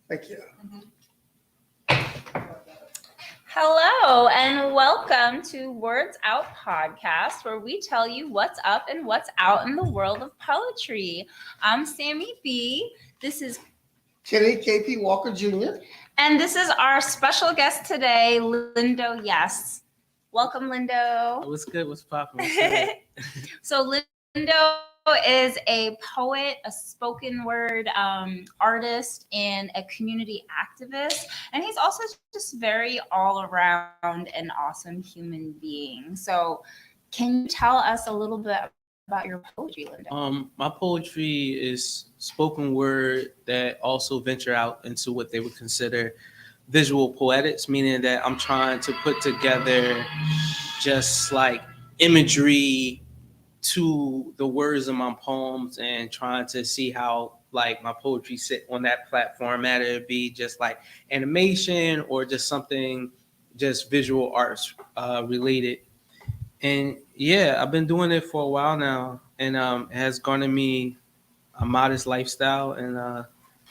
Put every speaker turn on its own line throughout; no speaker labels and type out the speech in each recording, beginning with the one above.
Thank you.
Hello and welcome to Words Out Podcast, where we tell you what's up and what's out in the world of poetry. I'm Sammy B. This is
Kenny KP Walker Jr.
and this is our special guest today, Lindo Yes. Welcome, Lindo.
What's good? What's poppin'? What's good?
So Lindo is a poet, a spoken word artist, and a community activist. And he's also just very all around an awesome human being. So can you tell us a little bit about your poetry, Lindo?
My poetry is spoken word that also venture out into what they would consider visual poetics, meaning that I'm trying to put together just like imagery to the words of my poems and trying to see how like my poetry sit on that platform, matter it be just like animation or just something just visual arts related. And yeah, I've been doing it for a while now, and it has garnered me a modest lifestyle and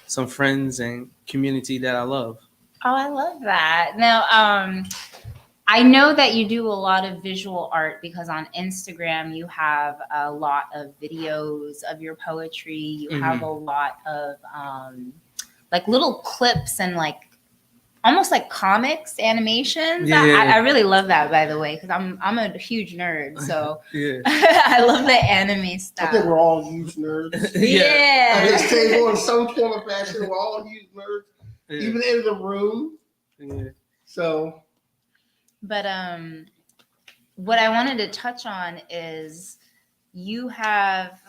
some friends and community that I love.
Oh, I love that. Now, I know that you do a lot of visual art because on Instagram you have a lot of videos of your poetry. You have a lot of like little clips and like almost like comics, animations.
Yeah.
I really love that, by the way, because I'm a huge nerd. So
Yeah.
I love the anime
I
style.
think we're all huge nerds.
Yeah.
At this table, in some form or fashion, we're all huge nerds, even in the room.
Yeah.
So,
But what I wanted to touch on is you have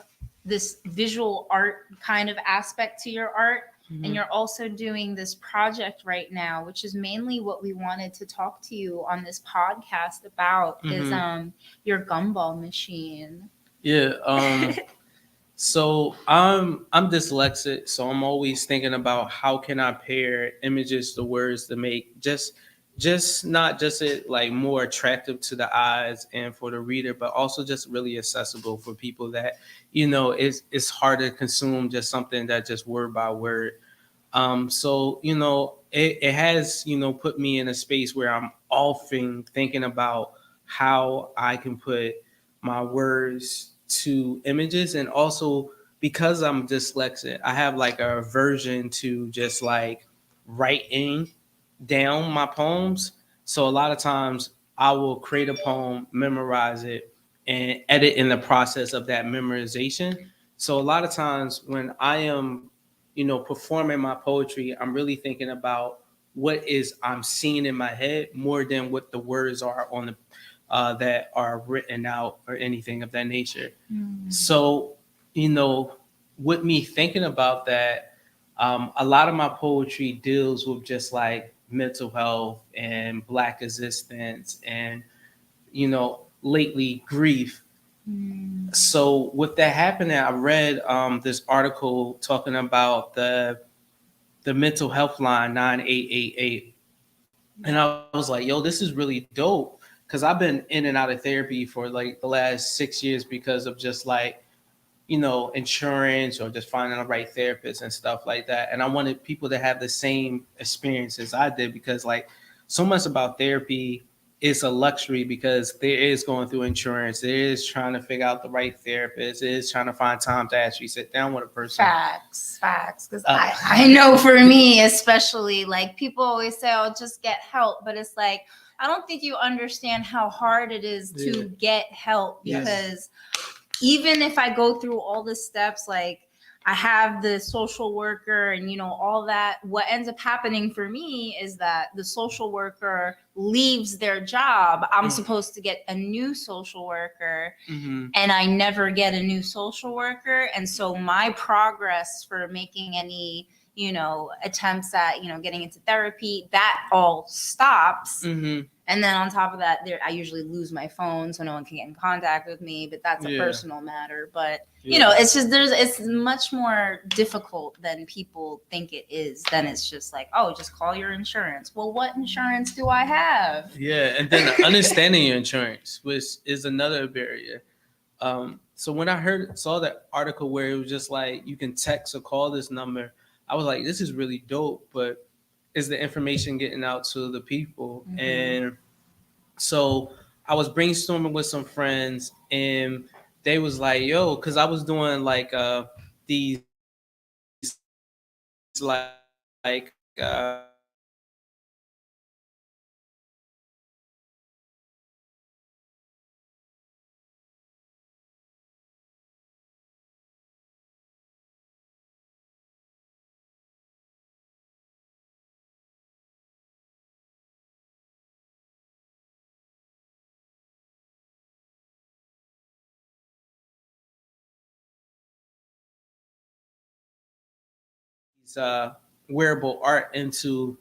this visual art kind of aspect to your art, and you're also doing this project right now, which is mainly what we wanted to talk to you on this podcast about is your gumball machine.
Yeah. So I'm dyslexic, so I'm always thinking about how can I pair images to words to make just not just it like more attractive to the eyes and for the reader, but also just really accessible for people that it's hard to consume just something that just word by word. So it has put me in a space where I'm often thinking about how I can put my words to images, and also because I'm dyslexic, I have like a aversion to just like writing down my poems. So a lot of times I will create a poem, memorize it, and edit in the process of that memorization. So a lot of times when I am, performing my poetry, I'm really thinking about what is I'm seeing in my head more than what the words are on the that are written out or anything of that nature. So, with me thinking about that, a lot of my poetry deals with just like mental health and Black existence and, lately grief. So, with that happening, I read this article talking about the mental health line 9888. And I was like, yo, this is really dope. Because I've been in and out of therapy for like the last 6 years because of just like, insurance or just finding the right therapist and stuff like that. And I wanted people to have the same experience as I did because, like, so much about therapy is a luxury because there is going through insurance, there is trying to figure out the right therapist, there is trying to find time to actually sit down with a person.
Facts. Because I know for me, especially, like people always say, "Oh, just get help," but it's like I don't think you understand how hard it is to get help because even if I go through all the steps, like I have the social worker and all that, what ends up happening for me is that the social worker leaves their job. I'm supposed to get a new social worker and I never get a new social worker. And so my progress for making any attempts at getting into therapy, that all stops. And then on top of that, I usually lose my phone, so no one can get in contact with me. But that's a personal matter. But it's just it's much more difficult than people think it is. Then it's just like, oh, just call your insurance. Well, what insurance do I have?
Yeah, and then understanding your insurance, which is another barrier. So when I saw that article where it was just like you can text or call this number, I was like, this is really dope, but is the information getting out to the people?
Mhm.
And so I was brainstorming with some friends, and they was like, yo, because I was doing like these like wearable art into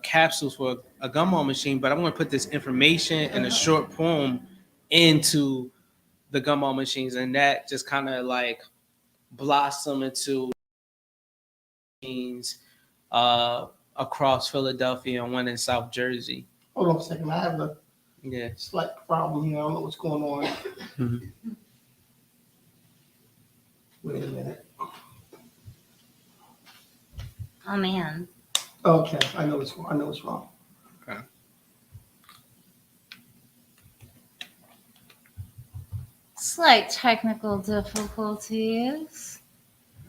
capsules for a gumball machine, but I'm going to put this information in a short poem into the gumball machines, and that just kind of like blossom into machines across Philadelphia and one in South Jersey.
Hold on a second. I have a
Yeah.
slight problem here. I don't know what's going on.
Mhm.
Wait a minute.
Oh man.
Okay, I know what's wrong. I know what's wrong.
Okay.
Slight technical difficulties.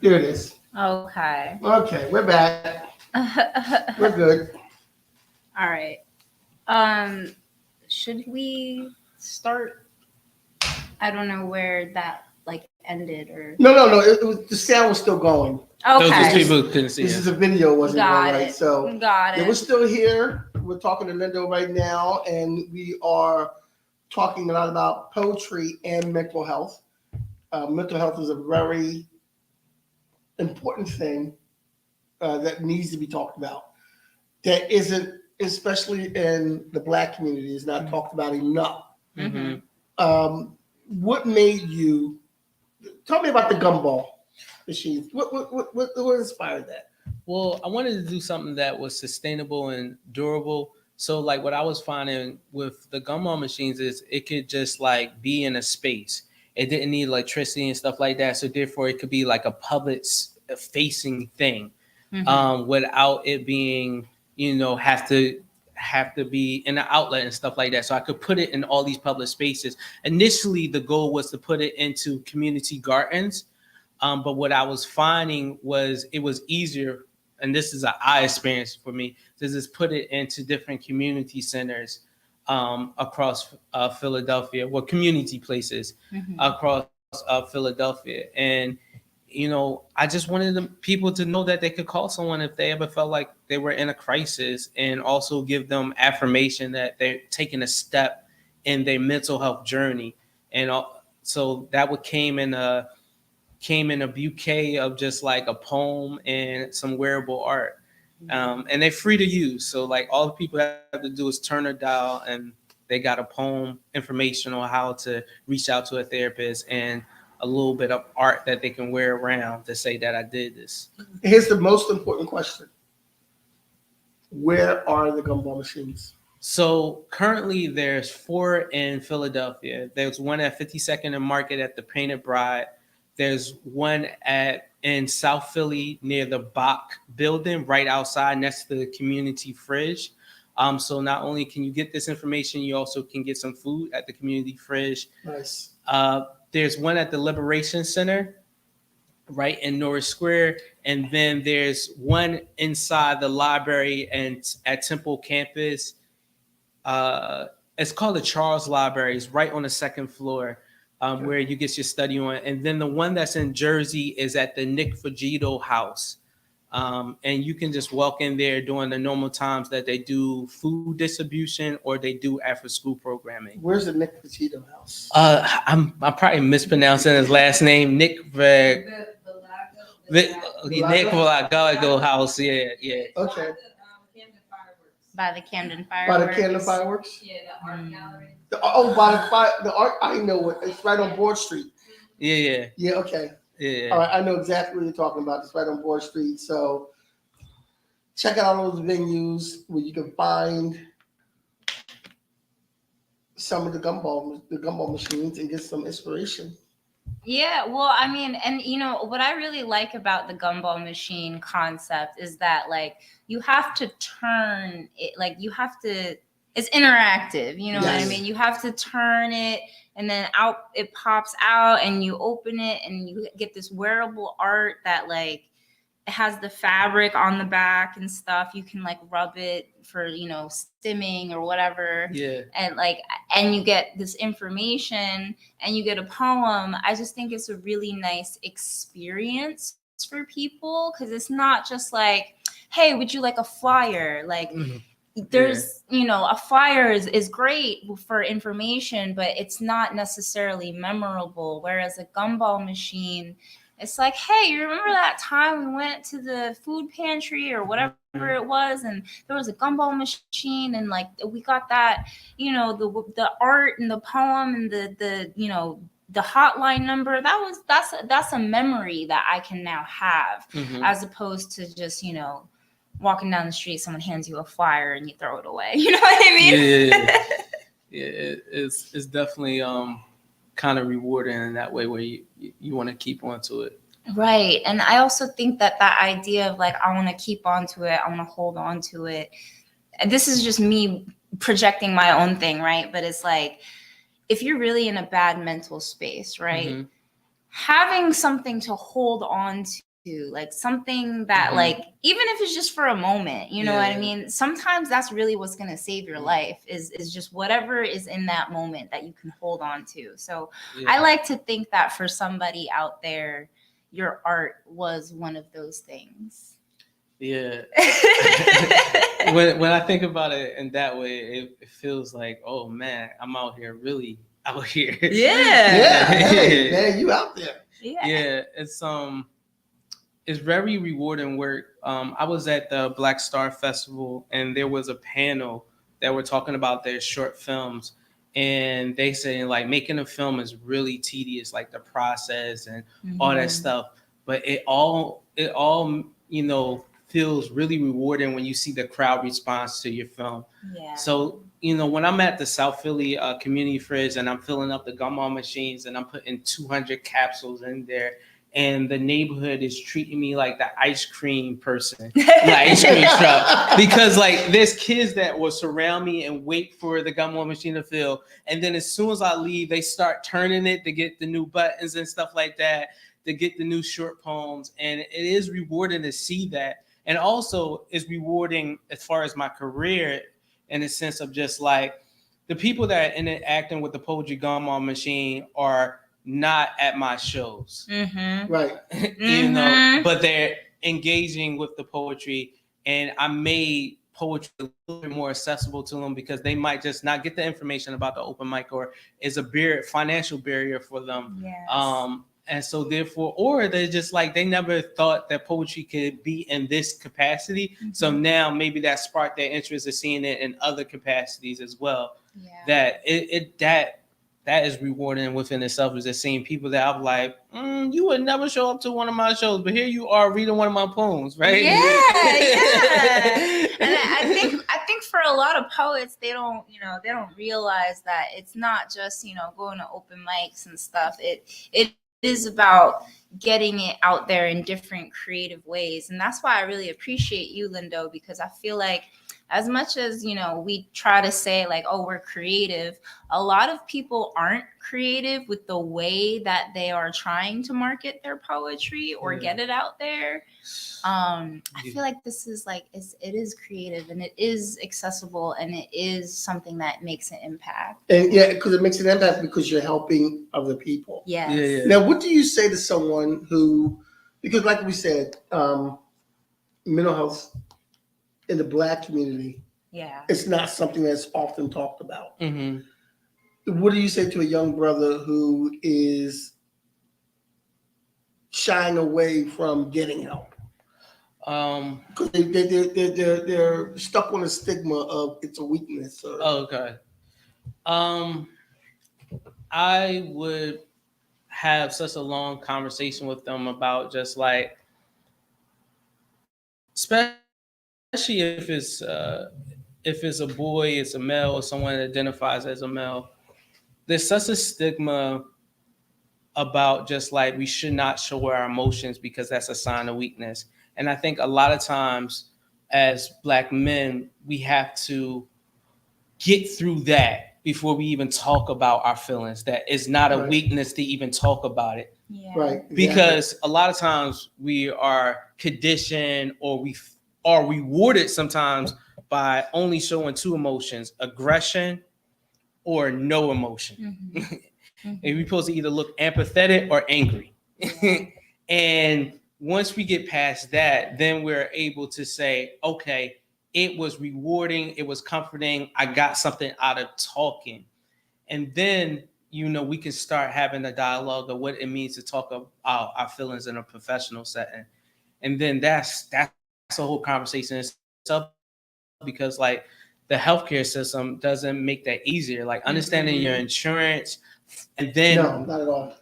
There it is.
Okay.
Okay, we're back. We're good.
All right. Should we start? I don't know where that like ended or.
No. It was, the sound was still going.
Those
Okay.
just people who couldn't see
This
it.
is a video, wasn't
Got
right?
it.
So
Got
yeah,
it.
we're still here. We're talking to Lindo right now, and we are talking a lot about poetry and mental health. Mental health is a very important thing that needs to be talked about. That isn't, especially in the Black community, is not talked about enough.
Mhm.
What made you? Tell me about the gumball machines. What inspired that?
Well, I wanted to do something that was sustainable and durable. So, like, what I was finding with the gumball machines is it could just like be in a space. It didn't need electricity and stuff like that. So, therefore, it could be like a public facing thing,
Mhm.
without it being, have to be in an outlet and stuff like that. So, I could put it in all these public spaces. Initially, the goal was to put it into community gardens. But what I was finding was it was easier, and this is an eye experience for me, to just put it into different community centers across Philadelphia, well, community places
Mhm.
across Philadelphia. And, I just wanted the people to know that they could call someone if they ever felt like they were in a crisis, and also give them affirmation that they're taking a step in their mental health journey. And so that would came in a bouquet of just like a poem and some wearable art. And they're free to use. So like all the people have to do is turn a dial, and they got a poem, information on how to reach out to a therapist, and a little bit of art that they can wear around to say that I did this.
Here's the most important question: where are the gumball machines?
So currently there's 4 in Philadelphia. There's one at 52nd and Market at the Painted Bride. There's one in South Philly near the Bach building, right outside next to the community fridge. So not only can you get this information, you also can get some food at the community fridge.
Nice.
There's one at the Liberation Center, right in Norris Square, and then there's one inside the library and at Temple campus. It's called the Charles Library. It's right on the second floor, where you get your study on. And then the one that's in Jersey is at the Nick Fugito House. And you can just walk in there during the normal times that they do food distribution or they do after school programming.
Where's the Nick Petito house?
I'm probably mispronouncing his last name. Nick Valago House. Yeah.
Okay.
By the Camden
By
Fireworks.
the Camden Fireworks?
Yeah, the art gallery.
By the art. I know it. It's right on Broad Street.
Yeah.
Yeah, okay.
Yeah.
All right, I know exactly what you're talking about. It's right on Broad Street. So check out all those venues where you can find some of the gumball machines and get some inspiration.
Yeah, well, I mean, and what I really like about the gumball machine concept is that like you have to turn it, like you have to, it's interactive, you know what I
Yes.
mean? You have to turn it and then out it pops out and you open it and you get this wearable art that like it has the fabric on the back and stuff. You can like rub it for, stimming or whatever.
Yeah.
And you get this information and you get a poem. I just think it's a really nice experience for people because it's not just like, hey, would you like a flyer? Like there's, a flyer is great for information, but it's not necessarily memorable. Whereas a gumball machine, it's like, hey, you remember that time we went to the food pantry or whatever it was, and there was a gumball machine, and like we got that, the art and the poem and the hotline number. That's a memory that I can now have, as opposed to just walking down the street, someone hands you a flyer and you throw it away. You know what I mean?
Yeah. It's definitely kind of rewarding in that way where you want to keep on to it.
Right. And I also think that idea of like, I want to keep on to it, I want to hold on to it. This is just me projecting my own thing, right? But it's like, if you're really in a bad mental space, right? Having something to hold on to, like something that like, even if it's just for a moment, you know what I mean? Sometimes that's really what's going to save your life is just whatever is in that moment that you can hold on to. So I like to think that for somebody out there, your art was one of those things.
Yeah. when I think about it in that way, it feels like, oh man, I'm out here really out here.
Yeah.
Hey, man, you out there.
Yeah. It's very rewarding work. I was at the Black Star Festival and there was a panel that were talking about their short films. And they say like making a film is really tedious, like the process and all that stuff. But it all feels really rewarding when you see the crowd response to your film.
Yeah.
So, when I'm at the South Philly Community Fridge and I'm filling up the gumball machines and I'm putting 200 capsules in there, and the neighborhood is treating me like the ice cream person, the ice cream truck, because like there's kids that will surround me and wait for the gumball machine to fill, and then as soon as I leave, they start turning it to get the new buttons and stuff like that, to get the new short poems, and it is rewarding to see that, and also it's rewarding as far as my career in the sense of just like the people that are interacting with the Poetry Gumball machine are not at my shows,
right?
But they're engaging with the poetry, and I made poetry a little bit more accessible to them because they might just not get the information about the open mic, or is a financial barrier for them.
Yes.
And so therefore, or they're just like, they never thought that poetry could be in this capacity. So now maybe that sparked their interest in seeing it in other capacities as well.
Yeah.
That is rewarding within itself, is just seeing people that I'm like, you would never show up to one of my shows, but here you are reading one of my poems, right?
Yeah. And I think for a lot of poets, they don't realize that it's not just, going to open mics and stuff. It is about getting it out there in different creative ways. And that's why I really appreciate you, Lindo, because I feel like as much as, we try to say like, oh, we're creative, a lot of people aren't creative with the way that they are trying to market their poetry or get it out there. I feel like this is like, it is creative and it is accessible and it is something that makes an impact.
And because it makes an impact because you're helping other people.
Yes.
Yeah.
Now, what do you say to someone who, because like we said, mental health in the Black community, it's not something that's often talked about. What do you say to a young brother who is shying away from getting help? Because they're stuck on a stigma of it's a weakness.
Okay. I would have such a long conversation with them about just like, especially if it's a boy, it's a male, or someone that identifies as a male, there's such a stigma about just like we should not show our emotions because that's a sign of weakness. And I think a lot of times as Black men, we have to get through that before we even talk about our feelings. That is not a
Right.
weakness to even talk about it.
Yeah.
Right. Exactly.
Because a lot of times we are conditioned or we are rewarded sometimes by only showing two emotions, aggression or no emotion.
Mhm.
And we're supposed to either look empathetic or angry. And once we get past that, then we're able to say, okay, it was rewarding, it was comforting, I got something out of talking. And then, we can start having a dialogue of what it means to talk about our feelings in a professional setting. And then that's a whole conversation itself, because like the healthcare system doesn't make that easier. Like understanding your insurance, and then
No, not at all.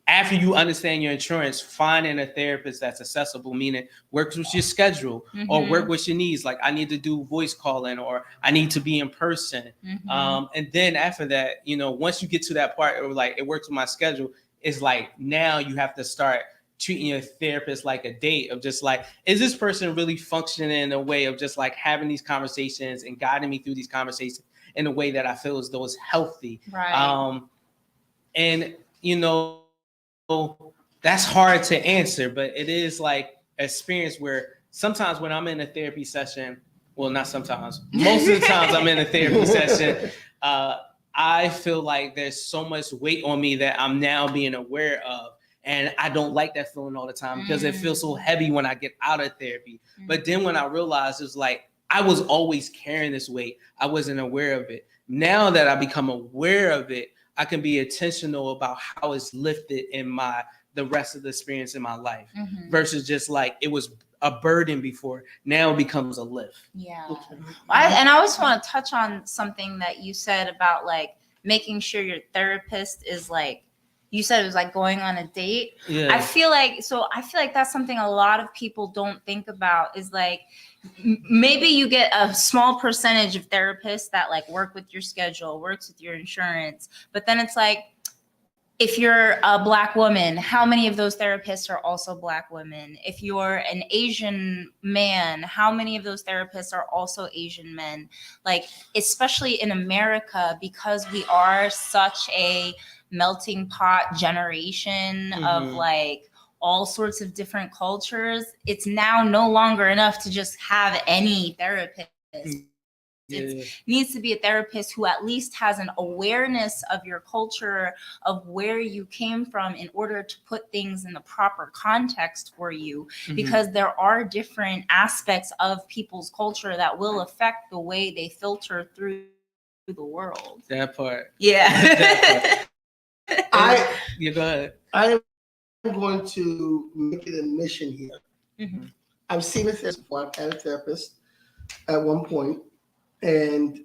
after you understand your insurance, finding a therapist that's accessible, meaning works with your schedule or work with your needs. Like I need to do voice calling or I need to be in person. And then after that, once you get to that part where like it works with my schedule, it's like now you have to start treating your therapist like a date of just like, is this person really functioning in a way of just like having these conversations and guiding me through these conversations in a way that I feel as though it's healthy.
Right.
And that's hard to answer, but it is like experience where sometimes when I'm in a therapy session, well, not sometimes, most of the times I'm in a therapy session, I feel like there's so much weight on me that I'm now being aware of. And I don't like that feeling all the time because it feels so heavy when I get out of therapy. But then when I realized it's like, I was always carrying this weight, I wasn't aware of it. Now that I become aware of it, I can be intentional about how it's lifted in the rest of the experience in my life versus just like it was a burden before. Now it becomes a lift.
Yeah. And I always want to touch on something that you said about like making sure your therapist is like, you said it was like going on a date.
Yeah.
I feel like that's something a lot of people don't think about is like, maybe you get a small percentage of therapists that like work with your schedule, works with your insurance, but then it's like, if you're a Black woman, how many of those therapists are also Black women? If you're an Asian man, how many of those therapists are also Asian men? Like, especially in America, because we are such a melting pot generation of like all sorts of different cultures, it's now no longer enough to just have any therapist. It needs to be a therapist who at least has an awareness of your culture, of where you came from, in order to put things in the proper context for you, because there are different aspects of people's culture that will affect the way they filter through the world.
That part.
Yeah.
That part. You go ahead.
I am going to make it a mission here. I've seen a therapist before. I've had a therapist at one point, and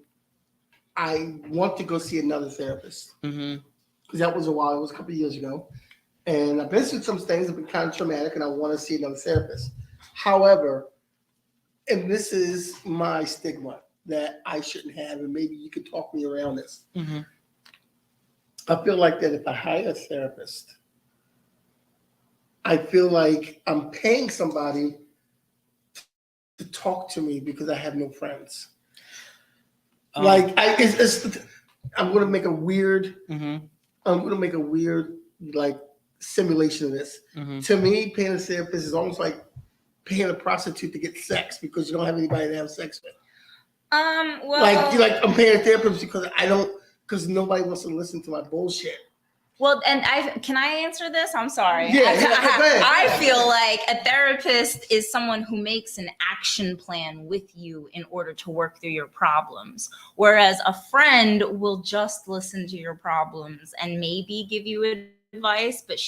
I want to go see another therapist because that was a while. It was a couple of years ago, and I've been through some things that have been kind of traumatic, and I want to see another therapist. However, and this is my stigma that I shouldn't have, and maybe you could talk me around this. I feel like that if I hire a therapist, I feel like I'm paying somebody to talk to me because I have no friends. I'm going to make a weird. I'm going to make a weird like simulation of this. To me, paying a therapist is almost like paying a prostitute to get sex because you don't have anybody to have sex with.
Well,
I'm paying a therapist because nobody wants to listen to my bullshit.
Well, and can I answer this? I'm sorry.
Yeah, go ahead.
I feel like a therapist is someone who makes an action plan with you in order to work through your problems. Whereas a friend will just listen to your problems and maybe give you advice, but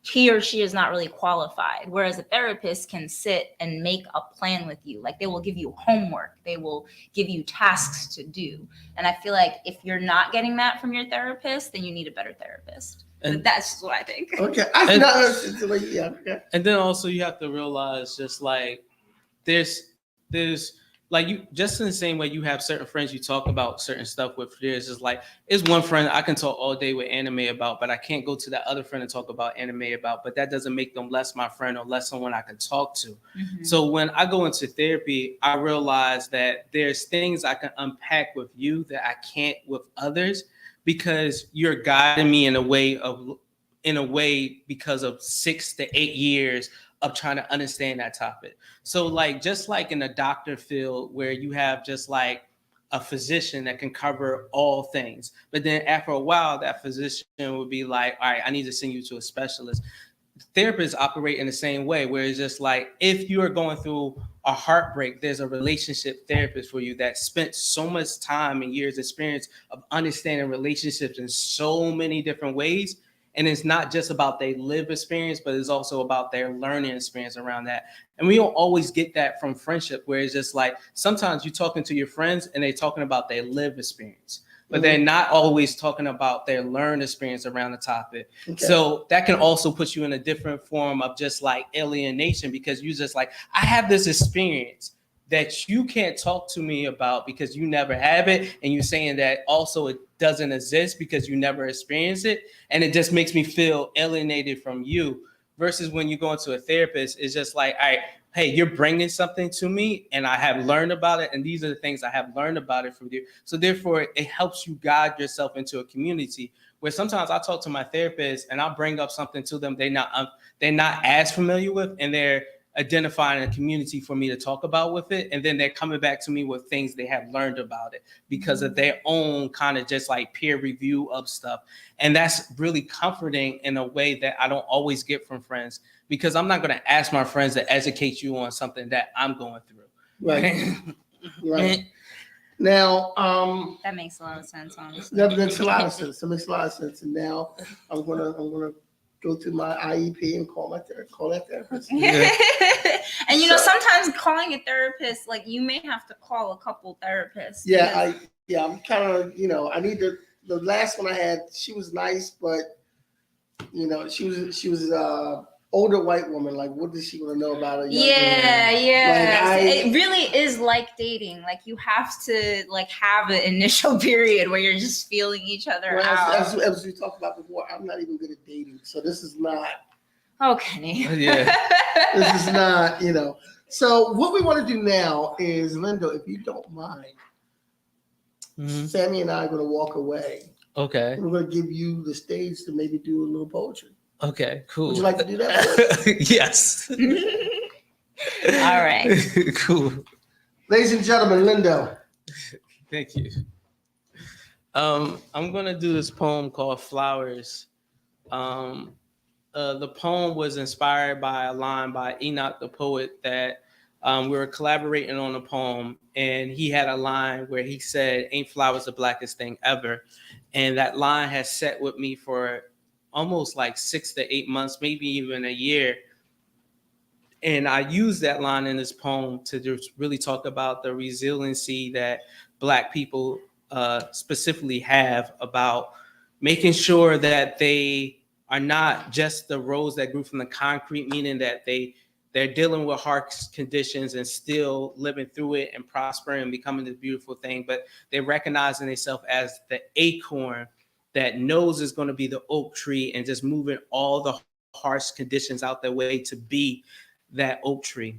he or she is not really qualified. Whereas a therapist can sit and make a plan with you. Like they will give you homework. They will give you tasks to do. And I feel like if you're not getting that from your therapist, then you need a better therapist. But that's just what I think.
Okay.
And then also you have to realize just like there's like you just in the same way you have certain friends you talk about certain stuff with. There's just like it's one friend I can talk all day with anime about, but I can't go to that other friend and talk about anime about. But that doesn't make them less my friend or less someone I can talk to.
Mhm.
So when I go into therapy, I realize that there's things I can unpack with you that I can't with others because you're guiding me in a way because of 6 to 8 years of trying to understand that topic. So like just like in the doctor field where you have just like a physician that can cover all things, but then after a while that physician would be like, all right, I need to send you to a specialist. Therapists operate in the same way where it's just like if you are going through a heartbreak, there's a relationship therapist for you that spent so much time and years experience of understanding relationships in so many different ways. And it's not just about their live experience, but it's also about their learning experience around that. And we don't always get that from friendship, where it's just like sometimes you're talking to your friends and they're talking about their live experience, but they're not always talking about their learned experience around the topic.
Okay.
So that can also put you in a different form of just like alienation because you just like, I have this experience that you can't talk to me about because you never have it. And you're saying that also it doesn't exist because you never experienced it. And it just makes me feel alienated from you versus when you go into a therapist, it's just like, all right, hey, you're bringing something to me and I have learned about it. And these are the things I have learned about it from you. So therefore it helps you guide yourself into a community where sometimes I talk to my therapist and I'll bring up something to them they're not as familiar with, and they're identifying a community for me to talk about with it. And then they're coming back to me with things they have learned about it because of their own kind of just like peer review of stuff. And that's really comforting in a way that I don't always get from friends because I'm not going to ask my friends to educate you on something that I'm going through.
Right. Right. Now,
That makes a lot of sense, honestly.
that makes a lot of sense. That makes a lot of sense. And now I'm gonna go through my IEP and call that therapist.
And you know, sometimes calling a therapist, like you may have to call a couple therapists.
Yeah, I'm kind of, I need to. The last one I had, she was nice, but she was older white woman. Like, what does she want to know about a young
Yeah.
Like,
it really is like dating. Like you have to like have an initial period where you're just feeling each other
Well,
out.
as we talked about before, I'm not even good at dating, so this is not.
Oh, Kenny.
Yeah.
This is not. So what we want to do now is, Linda, if you don't mind, Sammy and I are going to walk away.
Okay.
We're going to give you the stage to maybe do a little poetry.
Okay, cool.
Would you like to do that?
Yes.
All right.
Cool.
Ladies and gentlemen, Lindo.
Thank you. I'm gonna do this poem called Flowers. The poem was inspired by a line by Enoch the poet that we were collaborating on a poem, and he had a line where he said, "Ain't flowers the blackest thing ever?" And that line has sat with me for almost like 6 to 8 months, maybe even a year. And I use that line in this poem to just really talk about the resiliency that Black people specifically have about making sure that they are not just the rose that grew from the concrete, meaning that they're dealing with harsh conditions and still living through it and prospering and becoming this beautiful thing, but they're recognizing themselves as the acorn that knows is going to be the oak tree and just moving all the harsh conditions out their way to be that oak tree.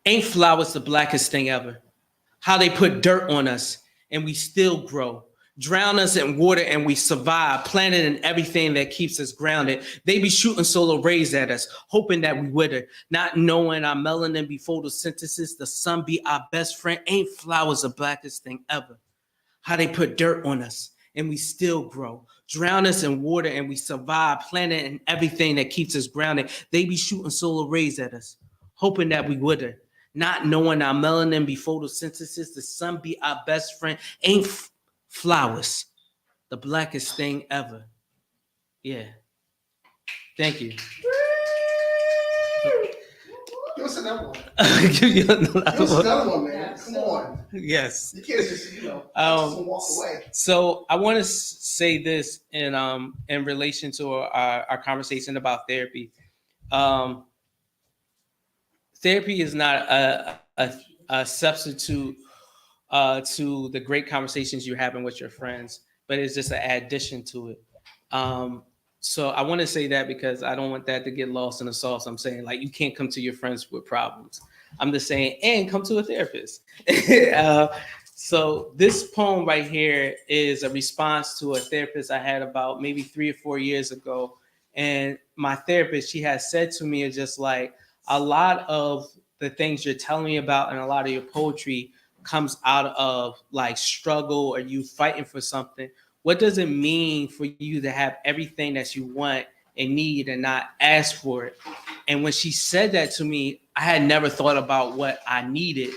Ain't flowers the blackest thing ever? How they put dirt on us and we still grow. Drown us in water and we survive, planet and everything that keeps us grounded. They be shooting solar rays at us, hoping that we wither, not knowing our melanin be photosynthesis, the sun be our best friend. Ain't flowers the blackest thing ever? How they put dirt on us and we still grow. Drown us in water and we survive, planet and everything that keeps us grounded. They be shooting solar rays at us, hoping that we wither, not knowing our melanin be photosynthesis, the sun be our best friend. Ain't flowers the blackest thing ever? Yeah. Thank you.
Give us another one.
Give you
Give us another one, man. Come on.
Yes.
You can't just, just walk away.
So I want to say this in relation to our conversation about therapy. Therapy is not a substitute to the great conversations you're having with your friends, but it's just an addition to it. So I want to say that because I don't want that to get lost in the sauce. I'm saying like you can't come to your friends with problems. I'm just saying, and come to a therapist. So this poem right here is a response to a therapist I had about maybe 3 or 4 years ago. And my therapist, she has said to me, is just like a lot of the things you're telling me about and a lot of your poetry comes out of like struggle or you fighting for something. What does it mean for you to have everything that you want and need and not ask for it? And when she said that to me, I had never thought about what I needed.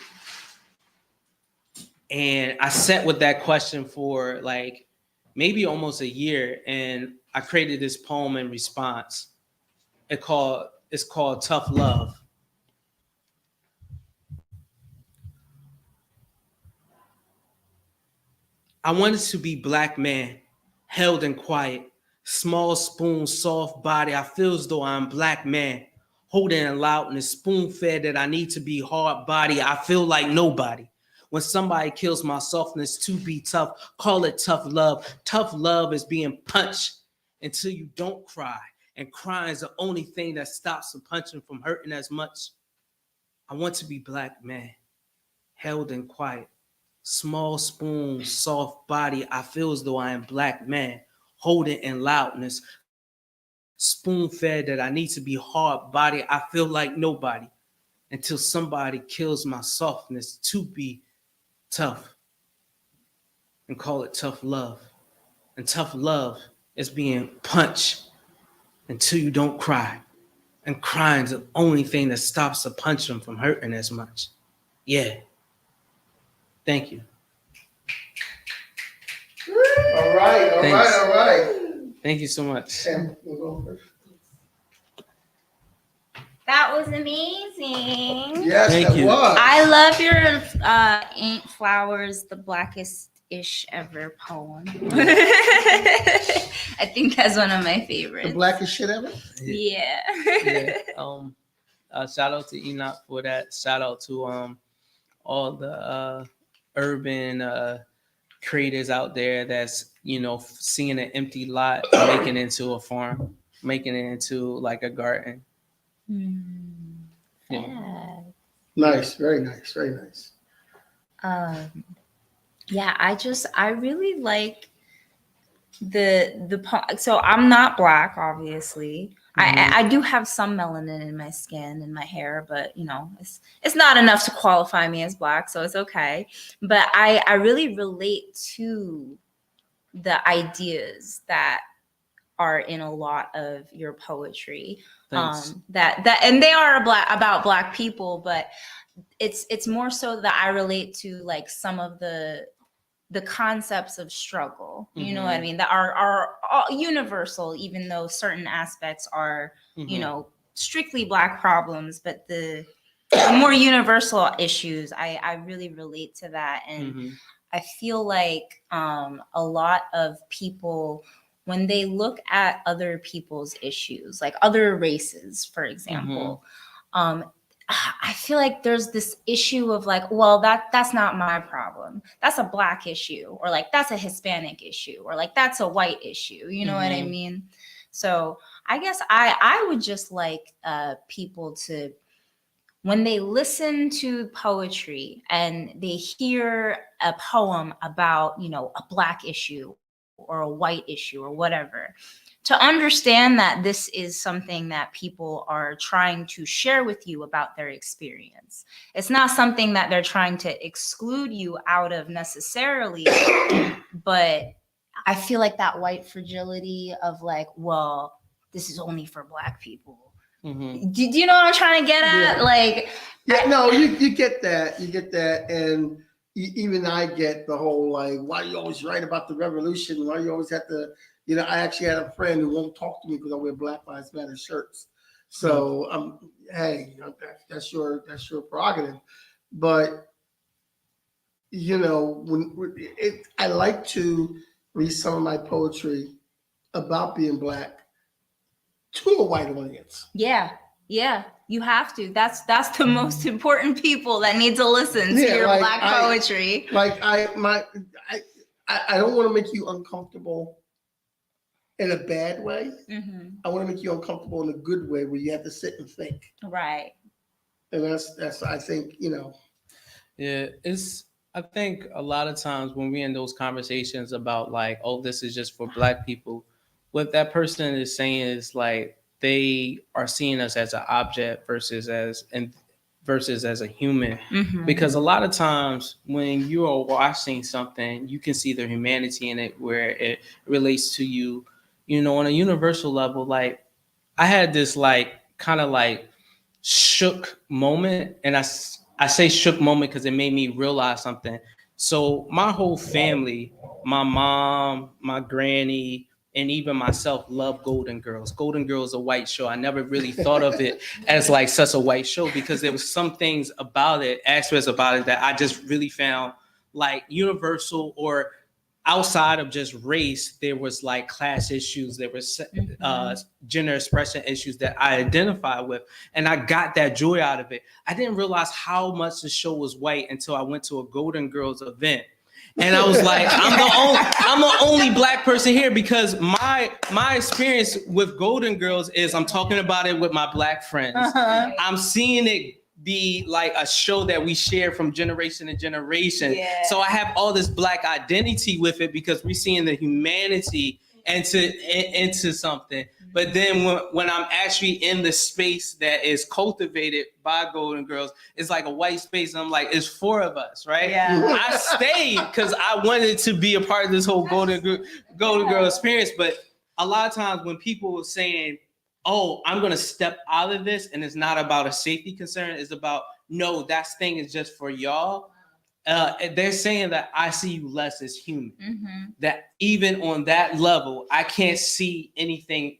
And I sat with that question for like maybe almost a year. And I created this poem in response. It's called Tough Love. I wanted to be black man, held and quiet, small spoon, soft body. I feel as though I'm black man, holding and loudness, spoon fed that I need to be hard body. I feel like nobody. When somebody kills my softness to be tough, call it tough love. Tough love is being punched until you don't cry. And crying is the only thing that stops the punching from hurting as much. I want to be black man, held and quiet. Small spoon, soft body. I feel as though I am black man, holding in loudness. Spoon fed that I need to be hard body. I feel like nobody until somebody kills my softness to be tough and call it tough love. And tough love is being punched until you don't cry. And crying is the only thing that stops the punching from hurting as much. Yeah. Thank you.
All right, all
Thanks.
right, all right.
Thank you so much.
Sam, we'll go first.
That was amazing.
Yes,
Thank
that
you.
was.
I love your Ain't Flowers the Blackest Ish Ever poem. I think that's one of my
The
favorites.
blackest shit ever?
Yeah.
Yeah. Shout out to Enoch for that. Shout out to all the urban creators out there that's seeing an empty lot, making it into a farm, making it into like a garden. Yeah.
Nice, very nice, very nice.
Yeah, I really like so I'm not black, obviously. I do have some melanin in my skin and my hair, but it's not enough to qualify me as black, so it's okay. But I really relate to the ideas that are in a lot of your poetry.
Thanks.
That and they are about black people, but it's more so that I relate to like some of the concepts of struggle, you know what I mean, that are all universal, even though certain aspects are strictly black problems, but the more universal issues, I really relate to that. And I feel like a lot of people, when they look at other people's issues, like other races, for example, I feel like there's this issue of like, well, that's not my problem. That's a black issue, or like that's a Hispanic issue, or like that's a white issue. You know what I mean? So I guess I would just like people to, when they listen to poetry and they hear a poem about, a black issue or a white issue or whatever, to understand that this is something that people are trying to share with you about their experience. It's not something that they're trying to exclude you out of necessarily, but I feel like that white fragility of like, well, this is only for black people. Do you know what I'm trying to get at?
Yeah.
Like,
No, you get that. You get that. And even I get the whole like, why do you always write about the revolution? Why do you always have to, I actually had a friend who won't talk to me because I wear Black Lives Matter shirts. So hey, that's your prerogative. But I like to read some of my poetry about being black to a white audience.
yeah. You have to. That's the most important people that need to listen to your
like,
Black poetry.
I don't want to make you uncomfortable in a bad way.
Mm-hmm.
I want to make you uncomfortable in a good way where you have to sit and think.
Right.
And that's I think,
Yeah, I think a lot of times when we're in those conversations about like, oh, this is just for Black people, what that person is saying is like they are seeing us as an object versus as a human.
Mm-hmm.
Because a lot of times when you are watching something, you can see the humanity in it where it relates to you, on a universal level. Like I had this like kind of like shook moment, and I say shook moment because it made me realize something. So my whole family, my mom, my granny, and even myself love Golden Girls. Golden Girls is a white show. I never really thought of it as like such a white show because there was some things about it, aspects about it that I just really found like universal or outside of just race. There was like class issues, there was gender expression issues that I identify with, and I got that joy out of it. I didn't realize how much the show was white until I went to a Golden Girls event. And I was like, I'm the only Black person here because my experience with Golden Girls is I'm talking about it with my Black friends.
Uh-huh.
I'm seeing it be like a show that we share from generation to generation.
Yeah.
So I have all this Black identity with it because we're seeing the humanity into something. But then when I'm actually in the space that is cultivated by Golden Girls, it's like a white space. And I'm like, it's four of us, right?
Yeah.
I stayed because I wanted to be a part of this whole Golden Girl experience. But a lot of times when people are saying, oh, I'm going to step out of this, and it's not about a safety concern, it's about, no, that thing is just for y'all. They're saying that I see you less as human.
Mm-hmm.
That even on that level, I can't see anything.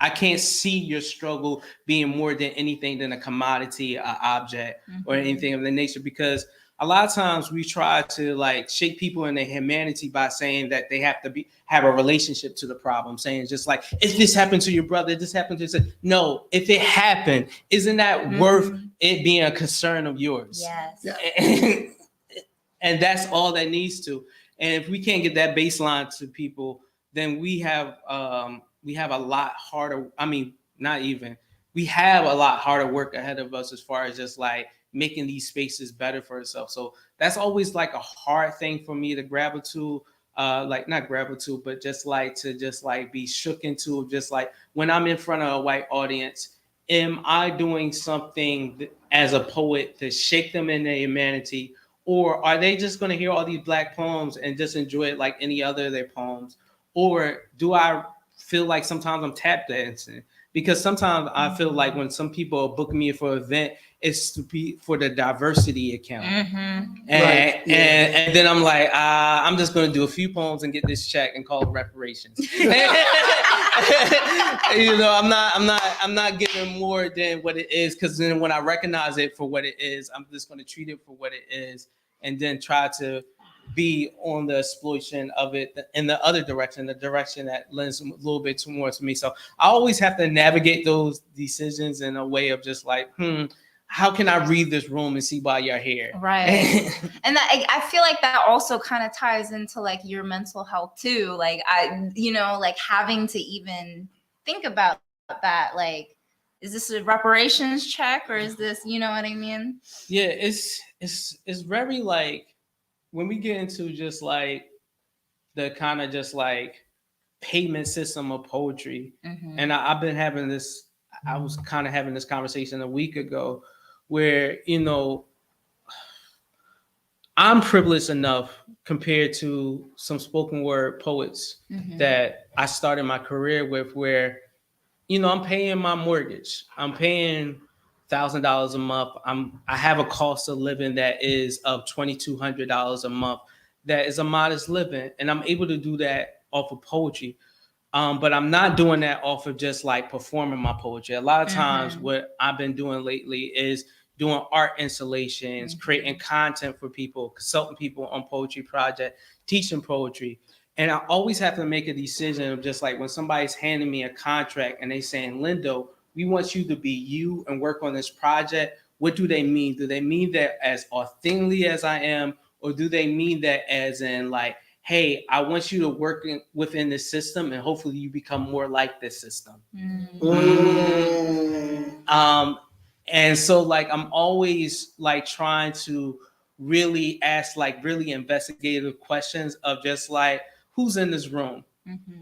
I can't see your struggle being more than anything than a commodity, an object, or anything of the nature. Because a lot of times we try to like shake people in their humanity by saying that they have to have a relationship to the problem, saying just like, if this happened to your brother, this happened to no, if it happened, isn't that worth it being a concern of yours?
Yes.
Yeah.
And that's all that needs to. And if we can't get that baseline to people, then we have a lot harder. I mean, not even. We have a lot harder work ahead of us as far as just like making these spaces better for ourselves. So that's always like a hard thing for me to grab to, like not grab to, but just like be shook into. Just like when I'm in front of a white audience, am I doing something as a poet to shake them in their humanity? Or are they just going to hear all these Black poems and just enjoy it like any other of their poems? Or do I feel like sometimes I'm tap dancing? Because sometimes I feel like when some people book me for an event, it's to be for the diversity account.
Mm-hmm.
And then I'm like, I'm just going to do a few poems and get this check and call it reparations. I'm not giving more than what it is, because then when I recognize it for what it is, I'm just going to treat it for what it is, and then try to be on the exploitation of it in the other direction, the direction that lends a little bit more to me. So I always have to navigate those decisions in a way of just like, how can I read this room and see why you're here?
Right. And I feel like that also kind of ties into like your mental health too. Like like having to even think about that. Like, is this a reparations check or is this, you know what I mean?
Yeah, it's very like when we get into just like the kind of just like payment system of poetry.
Mm-hmm.
And I was kind of having this conversation a week ago where, I'm privileged enough compared to some spoken word poets that I started my career with where, I'm paying my mortgage. I'm paying $1,000 a month. I have a cost of living that is of $2,200 a month. That is a modest living. And I'm able to do that off of poetry. But I'm not doing that off of just like performing my poetry. A lot of times what I've been doing lately is doing art installations, creating content for people, consulting people on poetry project, teaching poetry. And I always have to make a decision of just like when somebody's handing me a contract and they saying, Lindo, we want you to be you and work on this project. What do they mean? Do they mean that as authentically as I am, or do they mean that as in like, hey, I want you to work within this system and hopefully you become more like this system. And so like I'm always like trying to really ask like really investigative questions of just like who's in this room,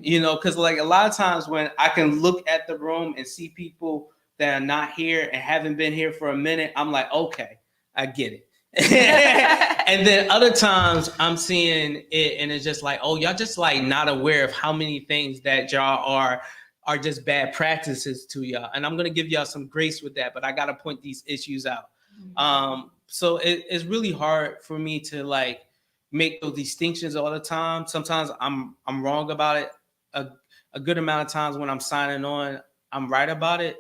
you know, because like a lot of times when I can look at the room and see people that are not here and haven't been here for a minute, I'm like, okay, I get it. And then other times I'm seeing it and it's just like, oh, y'all just like not aware of how many things that y'all are just bad practices to y'all. And I'm gonna give y'all some grace with that, but I gotta point these issues out. So it's really hard for me to like make those distinctions all the time. Sometimes I'm wrong about it. A good amount of times when I'm signing on, I'm right about it.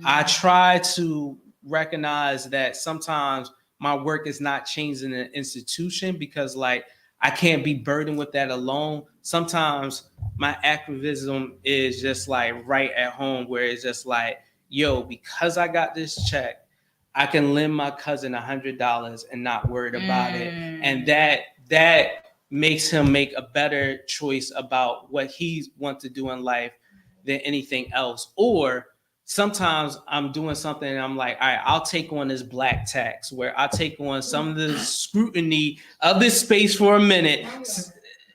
I try to recognize that sometimes my work is not changing an institution because like I can't be burdened with that alone. Sometimes my activism is just like right at home where it's just like, yo, because I got this check, I can lend my cousin $100 and not worried about it. And that makes him make a better choice about what he wants to do in life than anything else. Or sometimes I'm doing something and I'm like, all right, I'll take on this black tax where I take on some of the scrutiny of this space for a minute.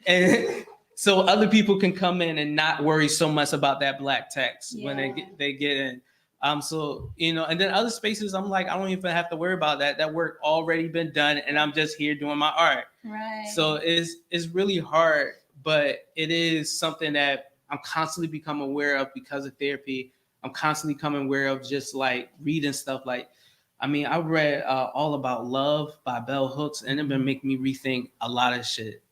And so other people can come in and not worry so much about that black tax when they get in. So, you know, and then other spaces, I'm like, I don't even have to worry about that. That work already been done and I'm just here doing my art.
Right.
So it's really hard, but it is something that I'm constantly become aware of because of therapy. I'm constantly coming aware of just like reading stuff. Like, I mean, I read All About Love by Bell Hooks and it been making me rethink a lot of shit.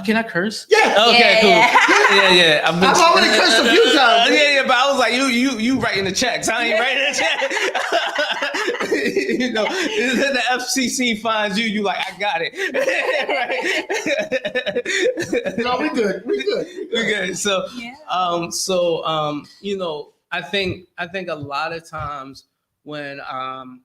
Can I curse?
Yeah.
Okay, cool. Yeah.
I've already cursed a few times.
Yeah, but I was like, you writing the checks. I ain't writing the check. You know, the FCC finds you like, I got it. Right?
No, we good. We good.
So, you know, I think a lot of times when I'm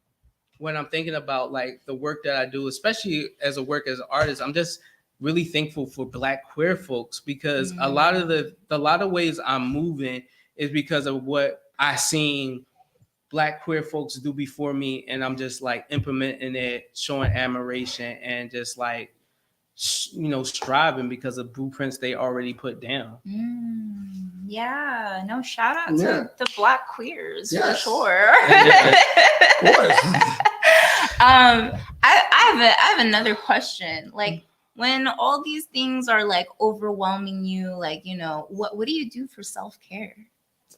thinking about like the work that I do, especially as an artist, I'm just really thankful for Black queer folks because a lot of ways I'm moving is because of what I seen Black queer folks do before me, and I'm just like implementing it, showing admiration, and just like striving because of blueprints they already put down.
Yeah, no, shout out to the Black queers for sure. I have another question. Like, when all these things are like overwhelming you, like, what do you do for self-care?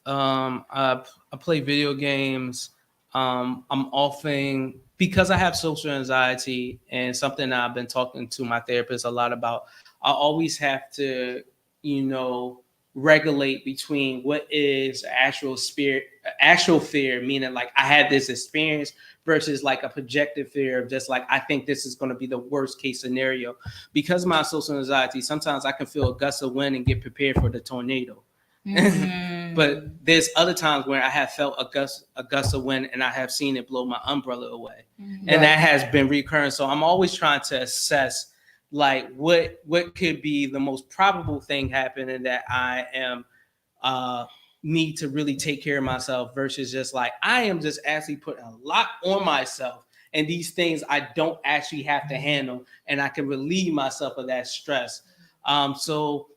I play video games. I'm often, because I have social anxiety and something that I've been talking to my therapist a lot about, I always have to, regulate between what is actual fear, meaning like I had this experience versus like a projected fear of just like, I think this is going to be the worst case scenario. Because of my social anxiety, sometimes I can feel a gust of wind and get prepared for the tornado. But there's other times where I have felt a gust of wind and I have seen it blow my umbrella away. And that has been recurring. So I'm always trying to assess like what could be the most probable thing happening that I am need to really take care of myself versus just like I am just actually putting a lot on myself and these things I don't actually have to handle and I can relieve myself of that stress. So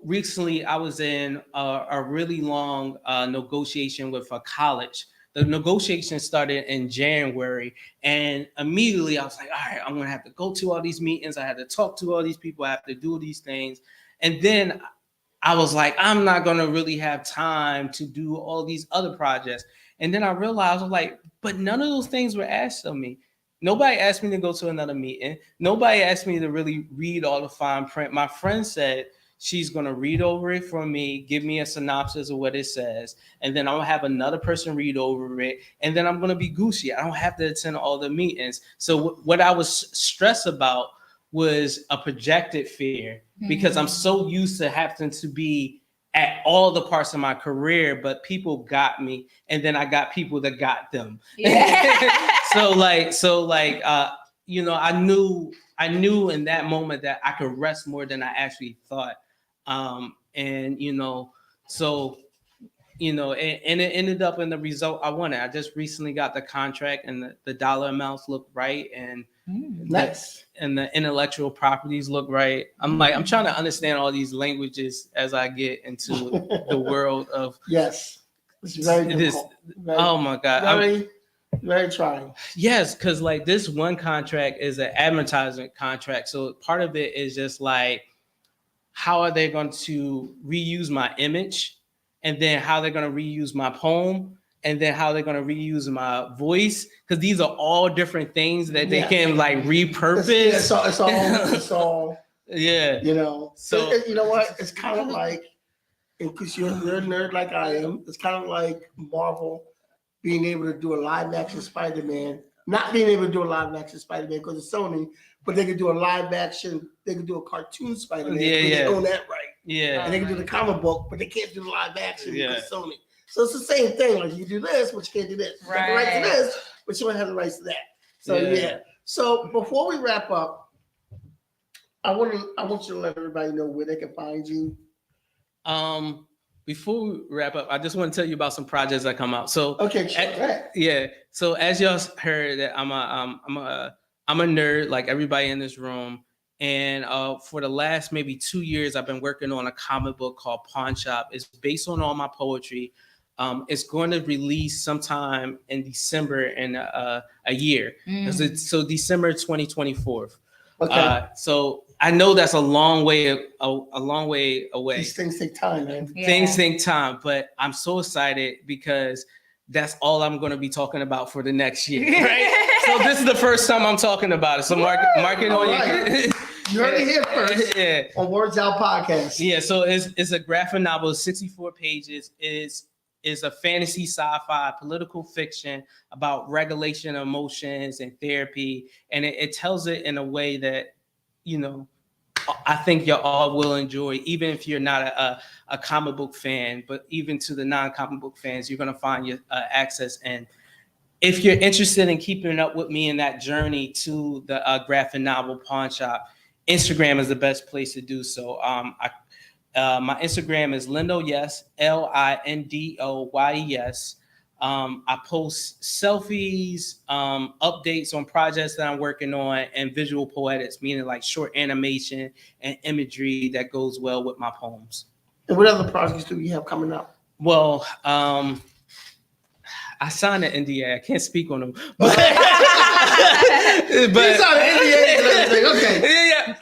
recently I was in a really long negotiation with a college. The negotiation started in January, and immediately I was like, all right, I'm going to have to go to all these meetings. I had to talk to all these people. I have to do these things. And then I was like, I'm not going to really have time to do all these other projects. And then I realized, I was like, but none of those things were asked of me. Nobody asked me to go to another meeting. Nobody asked me to really read all the fine print. My friend said, she's going to read over it for me, give me a synopsis of what it says, and then I'll have another person read over it, and then I'm going to be Gucci. I don't have to attend all the meetings. So what I was stressed about was a projected fear because I'm so used to having to be at all the parts of my career, but people got me, and then I got people that got them.
Yeah.
so I knew in that moment that I could rest more than I actually thought. And it ended up in the result I wanted. I just recently got the contract, and the dollar amounts look right, and
Nice.
and the intellectual properties look right. I'm trying to understand all these languages as I get into the world of.
Yes, it's very difficult.
Oh my God.
Very trying.
Yes, because like this one contract is an advertisement contract. So part of it is just like, how are they going to reuse my image? And then how they're going to reuse my poem? And then how they're going to reuse my voice? Because these are all different things that they can like repurpose.
It's all
yeah.
So you know what? It's kind of like, because you're a nerd like I am, it's kind of like Marvel being able to do a live action Spider-Man, not being able to do a live action Spider-Man because it's Sony, but they could do a live action, they could do a cartoon Spider-Man. They own that right.
Yeah.
And they can do the comic book, but they can't do the live action because it's Sony. So it's the same thing. Like you do this, but you can't do this. You have the rights to this, but you don't have the rights to that. So yeah. So before we wrap up, I want you to let everybody know where they can find you.
Before we wrap up, I just want to tell you about some projects that come out. So
okay, sure.
Yeah. So as y'all heard, that I'm a nerd like everybody in this room. And for the last maybe 2 years, I've been working on a comic book called Pawn Shop. It's based on all my poetry. It's going to release sometime in December in a year. So December 2024.
Okay.
So I know that's a long way away.
These things take time, man.
Yeah.
Things take time, but I'm so excited because that's all I'm going to be talking about for the next year. Right? So this is the first time I'm talking about it. So mark it on your.
You heard it here first.
Yeah.
On Words Out Podcast.
Yeah. So it's a graphic novel, 64 pages. Is a fantasy sci-fi political fiction about regulation of emotions and therapy, and it tells it in a way that I think you all will enjoy, even if you're not a comic book fan. But even to the non-comic book fans, you're going to find your access. And if you're interested in keeping up with me in that journey to the graphic novel Pawn Shop, Instagram is the best place to do so. My Instagram is LindoYes, LINDOYES. I post selfies, updates on projects that I'm working on, and visual poetics, meaning like short animation and imagery that goes well with my poems.
And what other projects do you have coming up?
Well, I signed an NDA. I can't speak on them. But you
signed an NDA and everything. Okay.
Yeah.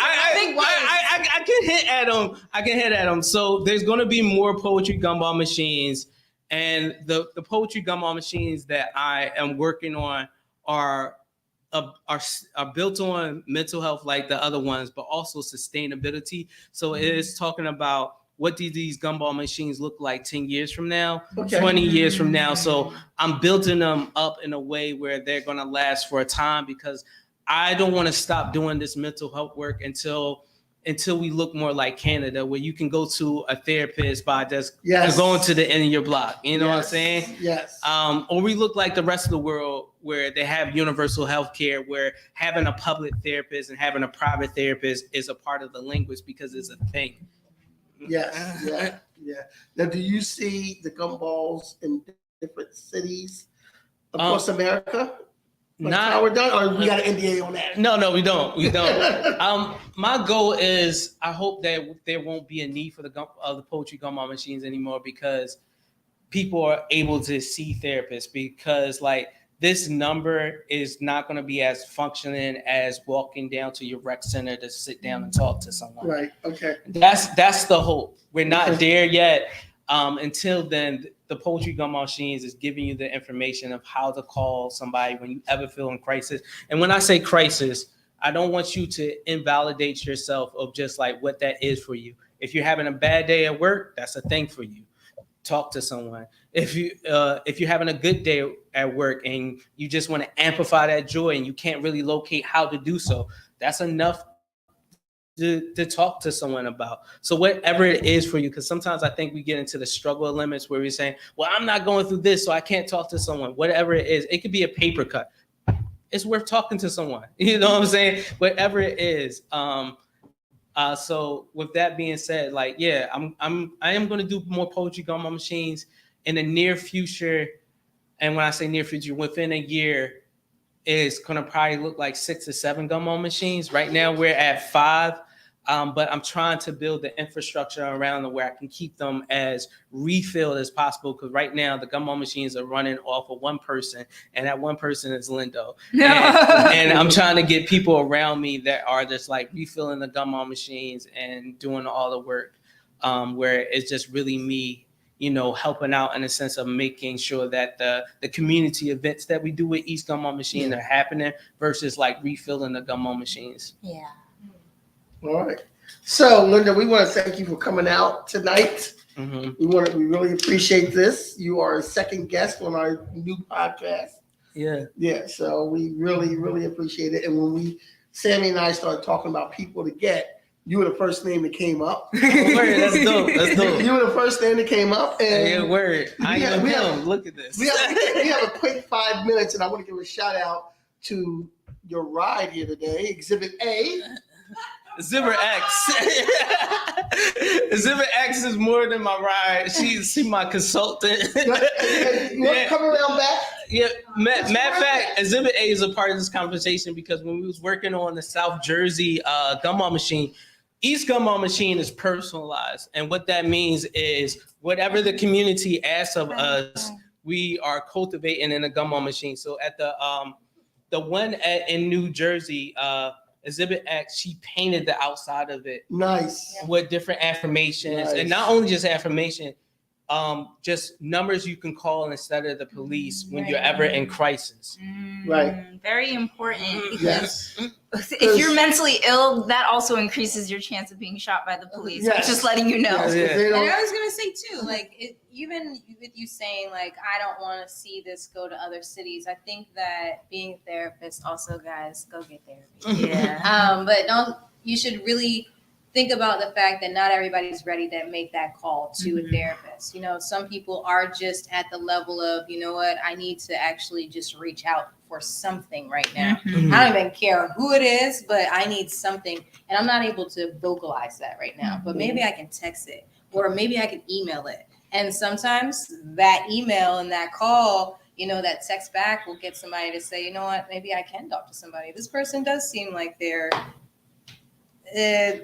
I can hit at them. So there's going to be more Poetry Gumball Machines. And the Poetry Gumball Machines that I am working on are built on mental health like the other ones, but also sustainability. So it is talking about what do these gumball machines look like 10 years from now, 20 years from now. So I'm building them up in a way where they're going to last for a time, because I don't want to stop doing this mental health work until we look more like Canada, where you can go to a therapist by just going to the end of your block. You know what I'm saying?
Yes.
Or we look like the rest of the world, where they have universal health care, where having a public therapist and having a private therapist is a part of the language because it's a thing.
Yes. Yeah. Now, do you see the gumballs in different cities across America? Like
Not
how we're done, or we got an NDA on that?
No, we don't. My goal is, I hope that there won't be a need for the Poetry Gumball Machines anymore, because people are able to see therapists, because like this number is not going to be as functioning as walking down to your rec center to sit down and talk to someone.
Right. Okay.
That's the hope. We're not there yet. Until then, the Poetry Gumball Machines is giving you the information of how to call somebody when you ever feel in crisis. And when I say crisis, I don't want you to invalidate yourself of just like what that is for you. If you're having a bad day at work, that's a thing for you. Talk to someone. If you're having a good day at work and you just want to amplify that joy and you can't really locate how to do so, that's enough to talk to someone about. So whatever it is for you, because sometimes I think we get into the struggle limits where we're saying, well, I'm not going through this, so I can't talk to someone. Whatever it is, it could be a paper cut. It's worth talking to someone. You know what I'm saying? Whatever it is. So with that being said, like, yeah, I am going to do more poetry gumball machines in the near future. And when I say near future, within a year, it's going to probably look like 6 or 7 gumball machines. Right now we're at 5. But I'm trying to build the infrastructure around them where I can keep them as refilled as possible. Because right now the gumball machines are running off of one person, and that one person is Lindo. And I'm trying to get people around me that are just like refilling the gumball machines and doing all the work, where it's just really me, helping out in the sense of making sure that the community events that we do with each gumball machine are happening versus like refilling the gumball machines.
Yeah.
All right. So, Linda, we want to thank you for coming out tonight.
Mm-hmm.
We really appreciate this. You are a second guest on our new podcast.
Yeah.
Yeah. So we really, really appreciate it. And when Sammy and I started talking about people to get, you were the first name that came up.
Word, that's dope. That's dope.
You were the first name that came up. And
yeah, word. I am him. Look at this.
We have a quick 5 minutes, and I want to give a shout out to your ride here today, Exhibit A.
Exhibit X. Exhibit X is more than my ride. She's my consultant.
You want to come around back?
Yeah, matter of fact, Exhibit A is a part of this conversation because when we was working on the South Jersey gumball machine, each gumball machine is personalized. And what that means is whatever the community asks of us, we are cultivating in a gumball machine. So at the one in New Jersey, Exhibit X, she painted the outside of it.
Nice.
With different affirmations.
Nice.
And not only just affirmation, just numbers you can call instead of the police when you're ever in crisis.
Right.
Very important because
Yes.
if you're mentally ill, that also increases your chance of being shot by the police.
Yes.
Just letting you know.
Yes, 'cause
Yeah.
they
And
don't-
I was gonna say too, like even with you saying like I don't want to see this go to other cities. I think that being a therapist, also guys, go get therapy.
Yeah.
But you should really think about the fact that not everybody's ready to make that call to a therapist. Some people are just at the level of, you know what, I need to actually just reach out for something right now. I don't even care who it is, but I need something. And I'm not able to vocalize that right now, but maybe I can text it or maybe I can email it. And sometimes that email and that call, that text back will get somebody to say, you know what, maybe I can talk to somebody. This person does seem like they're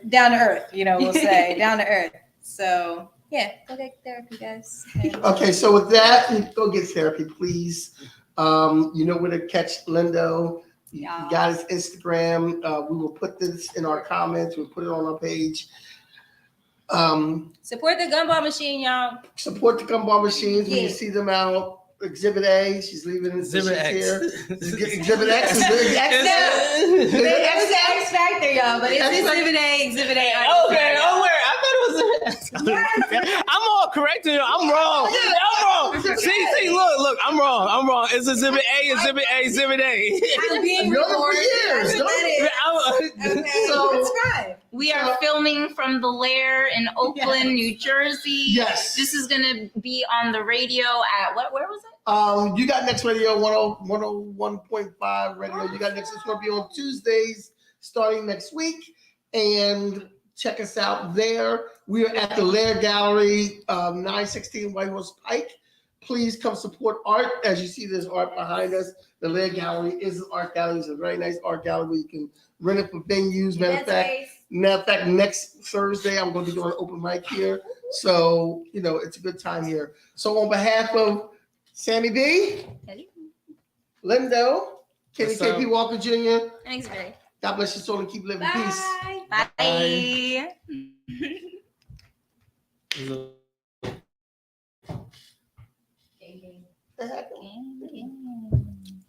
down to earth, we'll say down to earth. So yeah, go get therapy, guys.
Okay, so with that, go get therapy, please. You know where to catch Lindo. You got his Instagram. We will put this in our comments. We'll put it on our page.
Support the gumball machine, y'all.
Support the gumball machines when you
Yeah.
see them out. Exhibit A, she's leaving.
Exhibit X.
Here. Exhibit X is the X.
It was an X Factor, y'all, but it's Exhibit A, Exhibit A.
Okay, where? I thought it was. I'm all correcting you. I'm wrong. I'm wrong. See, look, I'm wrong. It's Exhibit A, Exhibit A, Exhibit A.
I'm being
You're for
recorded.
years,
That's what that is. Okay,
So-
it's fine.
We are filming from the Lair in Oakland, New Jersey.
Yes.
This is going to be on the radio at where was it?
You got Next Radio 101.5 radio. You got Next. It's going to be on Tuesdays starting next week. And check us out there. We are at the Lair Gallery, 916 White Horse Pike. Please come support art. As you see, there's art behind us. The Lair Gallery is an art gallery. It's a very nice art gallery where you can rent it for venues. Matter of fact, next Thursday, I'm going to be doing an open mic here. So, it's a good time here. So on behalf of Sammy B, Lindo, Kenny
What's up?
KP Walker Jr.,
Thanks, Barry.
God bless your soul and keep living peace.
Bye.
Bye.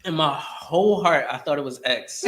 In my whole heart, I thought it was X.